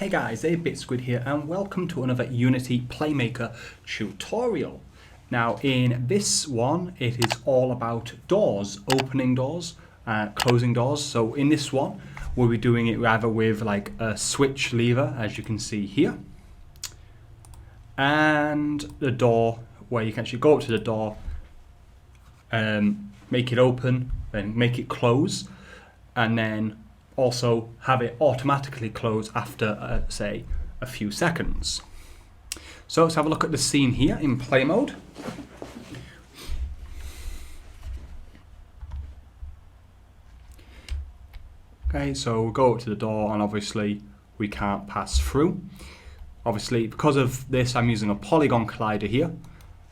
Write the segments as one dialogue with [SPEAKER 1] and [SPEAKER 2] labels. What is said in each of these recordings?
[SPEAKER 1] Hey guys, Squid here and welcome to another Unity Playmaker tutorial. Now in this one it is all about doors, opening doors, closing doors. So in this one we'll be doing it rather with like a switch lever, as you can see here, and the door where you can actually go up to the door, make it open, then make it close, and then also have it automatically close after, say, a few seconds. So let's have a look at the scene here in play mode. Okay, so we'll go up to the door and obviously we can't pass through. Obviously, because of this, I'm using a polygon collider here.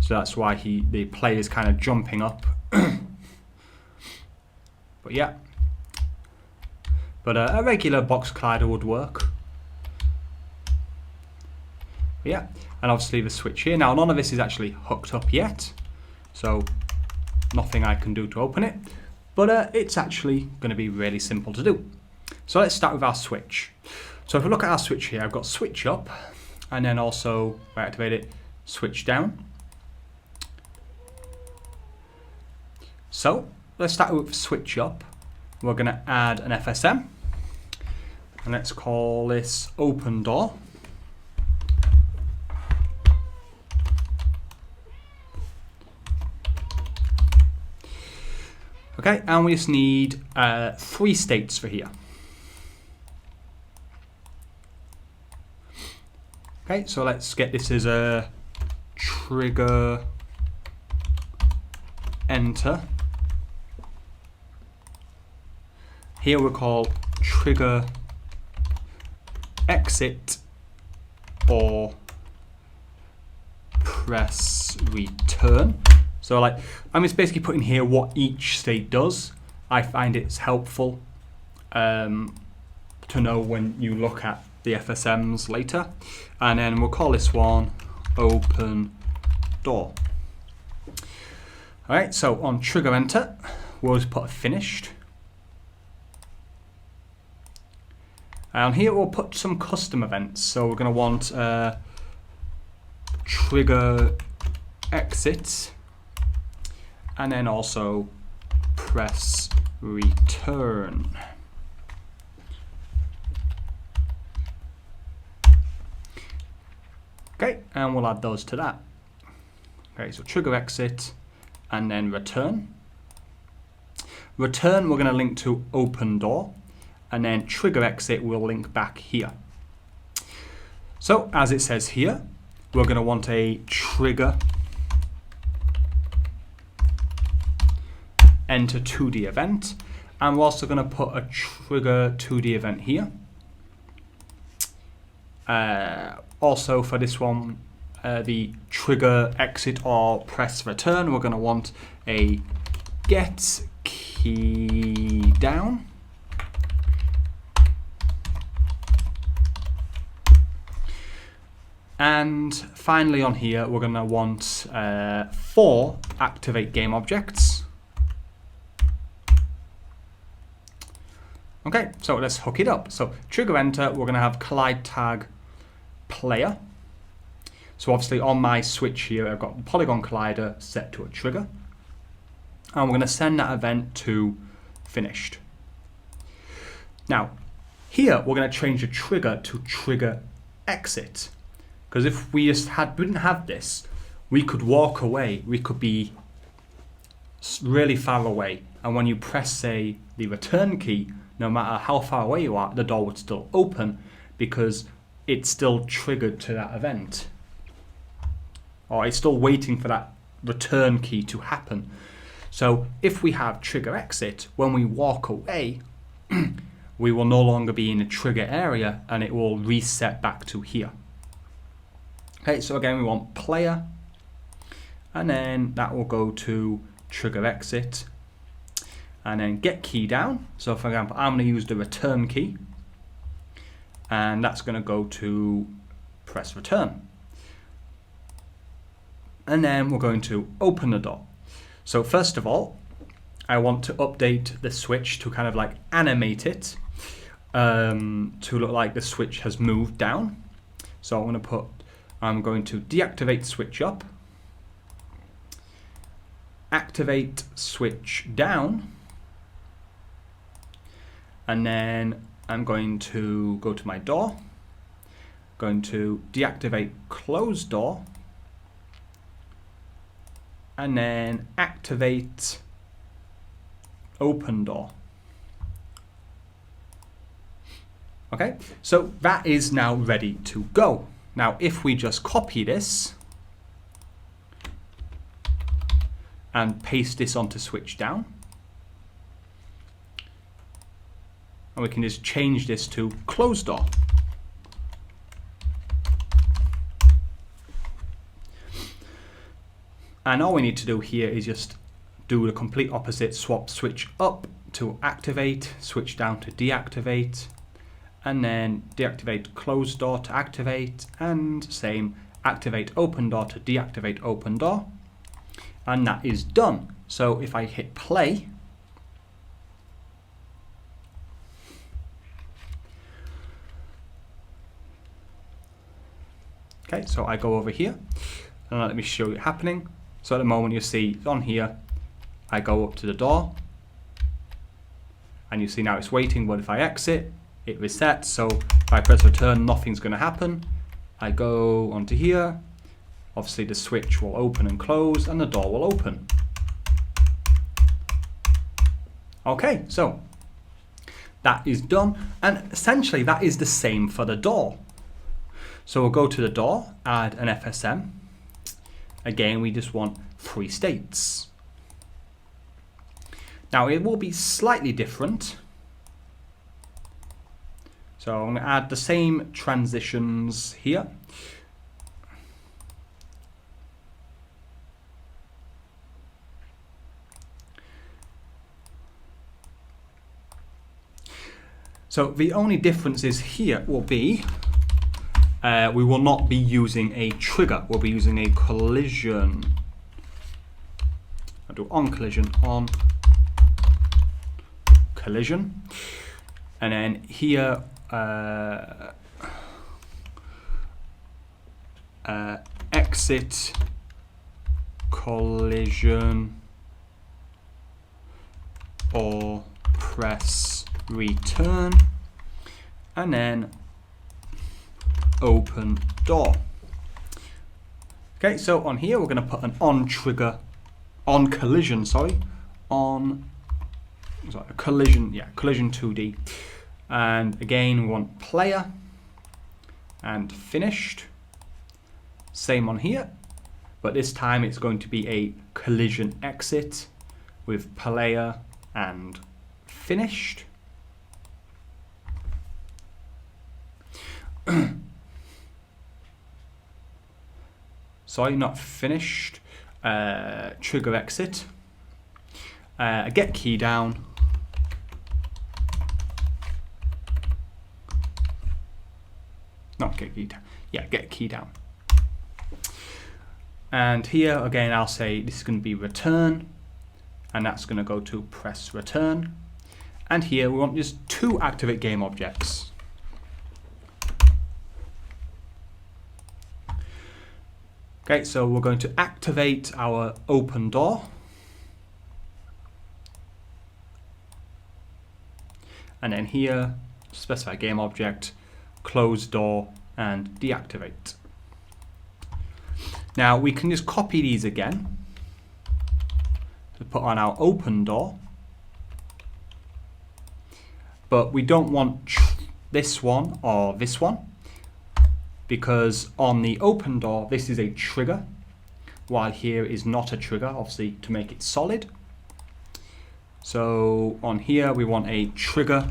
[SPEAKER 1] So that's why the player is kind of jumping up. But yeah. But a regular box collider would work. But yeah, and obviously the switch here. Now none of this is actually hooked up yet, so nothing I can do to open it. But it's actually going to be really simple to do. So let's start with our switch. So if we look at our switch here, I've got switch up, and then also, if I activate it, switch down. So let's start with switch up. We're going to add an FSM. And let's call this open door. Okay, and we just need 3 states for here. Okay, so let's get this as a trigger enter. Here we'll call trigger exit or press return. So like, I'm just basically putting here what each state does. I find it's helpful to know when you look at the FSMs later. And then we'll call this one open door. All right, so on trigger enter, we'll just put a finished. And here we'll put some custom events. So we're going to want trigger exit, and then also press return. Okay, and we'll add those to that. Okay, so trigger exit and then return. Return we're going to link to open door. And then trigger exit will link back here. So as it says here, we're going to want a trigger enter 2D event, and we're also going to put a trigger 2D event here. Also for this one, the trigger exit or press return, we're going to want a get key down. And finally on here, we're going to want 4 activate game objects. Okay, so let's hook it up. So trigger enter, we're going to have collide tag player. So obviously on my switch here, I've got the polygon collider set to a trigger. And we're going to send that event to finished. Now, here we're going to change the trigger to trigger exit. Because if we just didn't have this, we could walk away. We could be really far away. And when you press, say, the return key, no matter how far away you are, the door would still open because it's still triggered to that event. Or it's still waiting for that return key to happen. So if we have trigger exit, when we walk away, we will no longer be in the trigger area and it will reset back to here. Okay, so again we want player, and then that will go to trigger exit, and then get key down. So for example, I'm going to use the return key, and that's going to go to press return. And then we're going to open the door. So first of all, I want to update the switch to kind of like animate it. to look like the switch has moved down. So I'm going to deactivate switch up, activate switch down, and then I'm going to go to my door, going to deactivate close door, and then activate open door. Okay, so that is now ready to go. Now, if we just copy this and paste this onto switch down, and we can just change this to close door. And all we need to do here is just do the complete opposite, swap switch up to activate, switch down to deactivate, and then deactivate close door to activate, and same, activate open door to deactivate open door, and that is done. So if I hit play, okay, so I go over here, and let me show you it happening. So at the moment you see it's on here, I go up to the door, and you see now it's waiting, but if I exit, it resets. So if I press return, nothing's going to happen. I go onto here, obviously the switch will open and close, and the door will open. Okay, so that is done, and essentially that is the same for the door. So we'll go to the door, add an FSM. Again, we just want 3 states. Now it will be slightly different. So I'm going to add the same transitions here. So the only differences here will be we will not be using a trigger, we'll be using a collision. I'll do on collision, on collision. And then here, exit collision or press return, and then open door. Okay, so on here we're going to put an on collision collision 2D, and again we want player and finished. Same on here, but this time it's going to be a collision exit with player and finished. Sorry, not finished. Trigger exit. Get key down. Not get key down. Yeah, get key down. And here again, I'll say this is going to be return, and that's going to go to press return. And here we want just 2 activate game objects. Okay, so we're going to activate our open door. And then here, specify game object, close door, and deactivate. Now we can just copy these again to put on our open door. But we don't want this one or this one, because on the open door, this is a trigger, while here is not a trigger, obviously to make it solid. So on here, we want a trigger,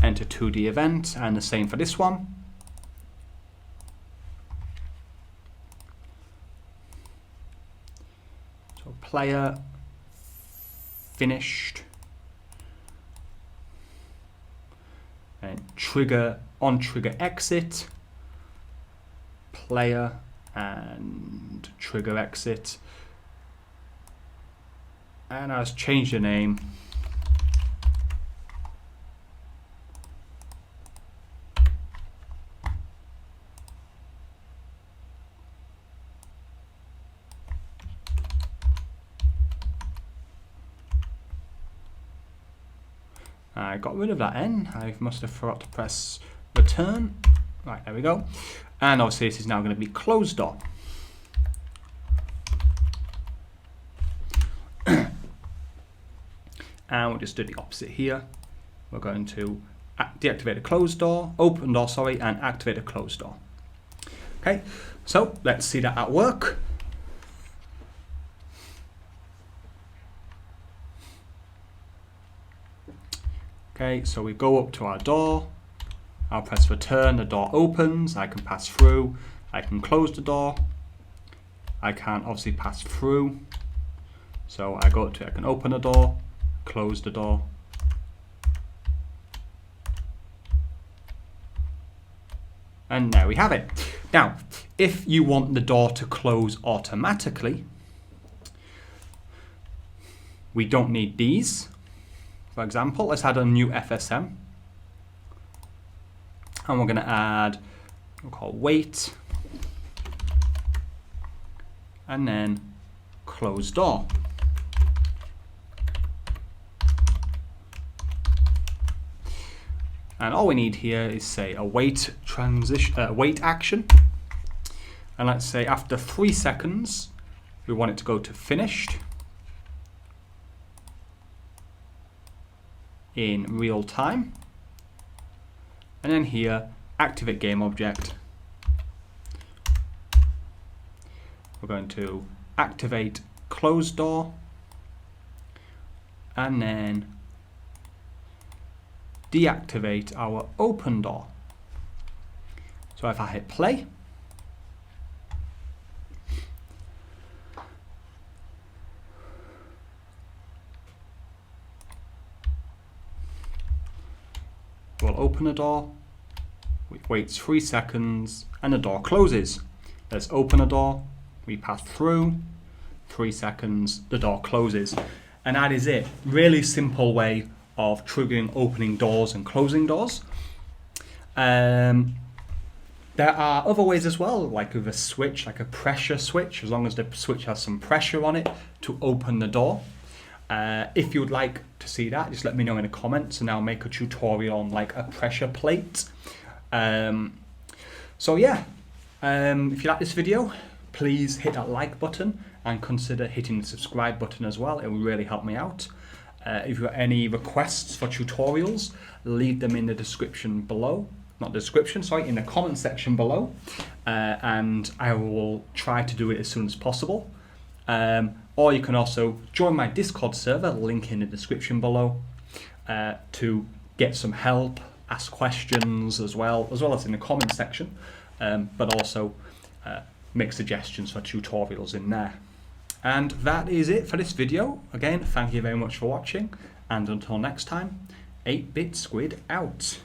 [SPEAKER 1] enter 2D event, and the same for this one. So player, finished, and trigger, on trigger exit, player and trigger exit, and I'll just change the name I got rid of that N. I must have forgot to press return. Right, there we go. And obviously this is now going to be closed door. And we'll just do the opposite here. We're going to deactivate a closed door, open door, sorry, and activate a closed door. Okay, so let's see that at work. Okay, so we go up to our door. I'll press return, the door opens, I can pass through, I can close the door. I can obviously pass through. So I go to, I can open the door, close the door. And there we have it. Now, if you want the door to close automatically, we don't need these. For example, let's add a new FSM. And we're going to add, we'll call wait, and then close door. And all we need here is, say, a wait transition, wait action. And let's say after 3 seconds, we want it to go to finished in real time. And then here, activate game object. We're going to activate closed door, and then deactivate our open door. So if I hit play, we'll open a door, it waits 3 seconds, and the door closes. Let's open a door, we pass through, 3 seconds, the door closes. And that is it. Really simple way of triggering opening doors and closing doors. There are other ways as well, like with a switch, like a pressure switch, as long as the switch has some pressure on it to open the door. If you would like to see that, just let me know in the comments and I'll make a tutorial on like a pressure plate. So yeah, if you like this video, please hit that like button and consider hitting the subscribe button as well. It will really help me out. If you have any requests for tutorials, leave them in the description below. Not the description, sorry, in the comment section below. And I will try to do it as soon as possible. Or you can also join my Discord server, link in the description below, to get some help, ask questions as well as in the comment section, but also make suggestions for tutorials in there. And that is it for this video. Again, thank you very much for watching, and until next time, 8-Bit Squid out.